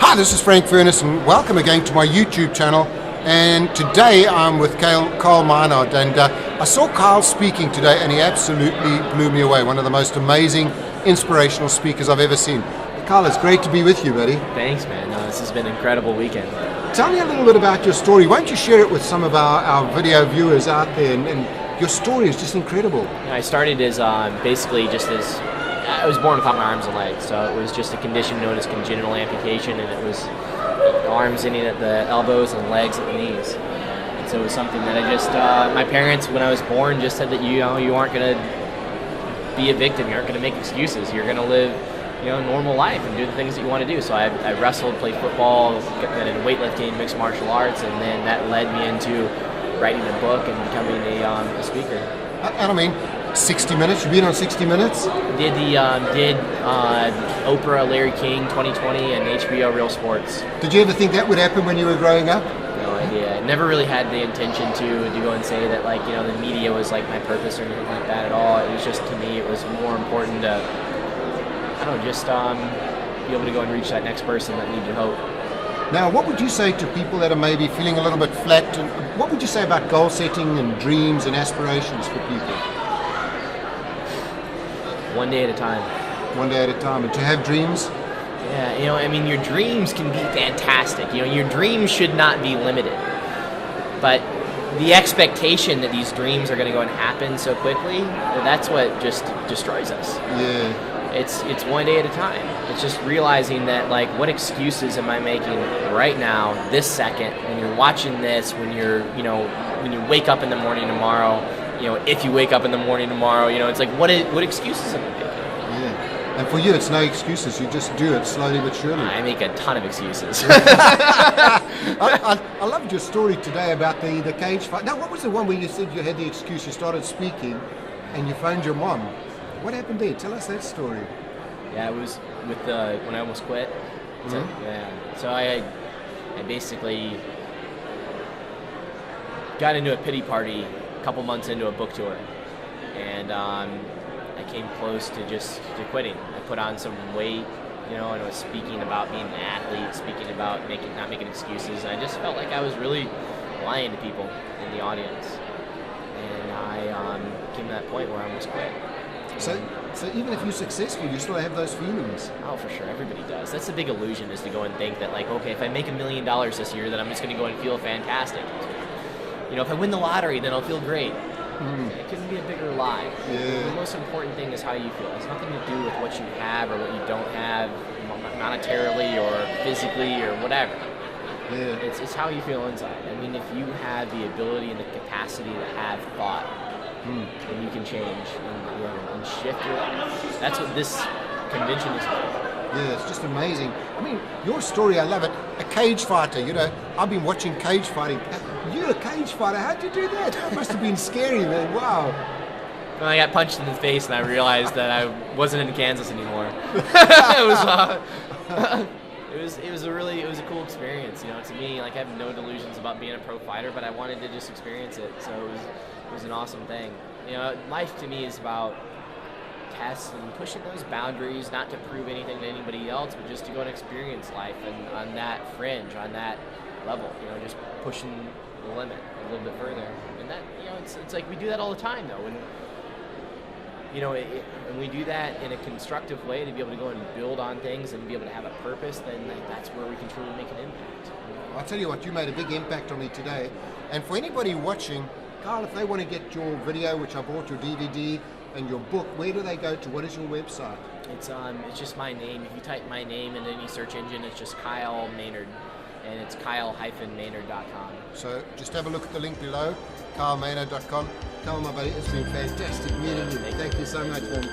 Hi, this is Frank Furness, and welcome again to my YouTube channel. And today I'm with Carl Maynard, and I saw Carl speaking today, and he absolutely blew me away. One of the most amazing, inspirational speakers I've ever seen. Carl, it's great to be with you, buddy. Thanks, man. This has been an incredible weekend. Tell me a little bit about your story. Why don't you share it with some of our video viewers out there? And your story is just incredible. I started as basically just as I was born without my arms and legs, so it was just a condition known as congenital amputation, and it was arms ending at the elbows and legs at the knees. And so it was something that I just, my parents, when I was born, just said that you aren't going to be a victim, you aren't going to make excuses, you're going to live a normal life and do the things that you want to do. So I wrestled, played football, got into weightlifting, mixed martial arts, and then that led me into writing a book and becoming a speaker. I mean, 60 Minutes, you've been on 60 Minutes? Did Oprah, Larry King, 2020, and HBO Real Sports. Did you ever think that would happen when you were growing up? No idea. I never really had the intention to go and say that the media was like my purpose or anything like that at all. It was just, to me, it was more important to, just be able to go and reach that next person that needed hope. Now, what would you say to people that are maybe feeling a little bit flat? And what would you say about goal setting and dreams and aspirations for people? One day at a time. One day at a time. And to have dreams? Yeah, your dreams can be fantastic. Your dreams should not be limited. But the expectation that these dreams are going to go and happen so quickly, that's what just destroys us. Yeah. It's one day at a time. It's just realizing that, what excuses am I making right now, this second, when you're watching this, when when you wake up in the morning tomorrow, if you wake up in the morning tomorrow, it's like, what excuses am I making? Yeah. And for you, it's no excuses. You just do it slowly but surely. I make a ton of excuses. I loved your story today about the cage fight. Now, what was the one where you said you had the excuse, you started speaking, and you phoned your mom? What happened there? Tell us that story. Yeah, it was with when I almost quit. Mm-hmm. So I basically got into a pity party a couple months into a book tour, and I came close to quitting. I put on some weight, and I was speaking about being an athlete, speaking about not making excuses, and I just felt like I was really lying to people in the audience, and I came to that point where I almost quit. So even if you're successful, you still have those feelings. Oh, for sure. Everybody does. That's the big illusion, is to go and think that, okay, if I make $1 million this year, then I'm just going to go and feel fantastic. If I win the lottery, then I'll feel great. It couldn't be a bigger lie. Yeah. The most important thing is how you feel. It's nothing to do with what you have or what you don't have, monetarily or physically or whatever. Yeah. It's how you feel inside. If you have the ability and the capacity to have thought, then you can change and shift your life. That's what this convention is about. Yeah, it's just amazing. Your story, I love it. A cage fighter, I've been watching cage fighting. You're a cage fighter. How'd you do that? That must have been scary, man. Wow. Well, I got punched in the face and I realized that I wasn't in Kansas anymore. It was a cool experience. To me, I have no delusions about being a pro fighter, but I wanted to just experience it. So it was an awesome thing. Life to me is about tests and pushing those boundaries, not to prove anything to anybody else, but just to go and experience life and on that fringe, on that level, just pushing the limit a little bit further. And that, it's like we do that all the time, though. When we do that in a constructive way, to be able to go and build on things and be able to have a purpose, then that's where we can truly make an impact. I'll tell you what, you made a big impact on me today. And for anybody watching, Carl, if they want to get your video, which I bought, your DVD, and your book, where do they go to? What is your website? It's just my name. If you type my name in any search engine, it's just Kyle Maynard, and it's kyle-maynard.com. So just have a look at the link below, kylemaynard.com. Carl, my buddy, it's been fantastic meeting you. Thank you so much, man.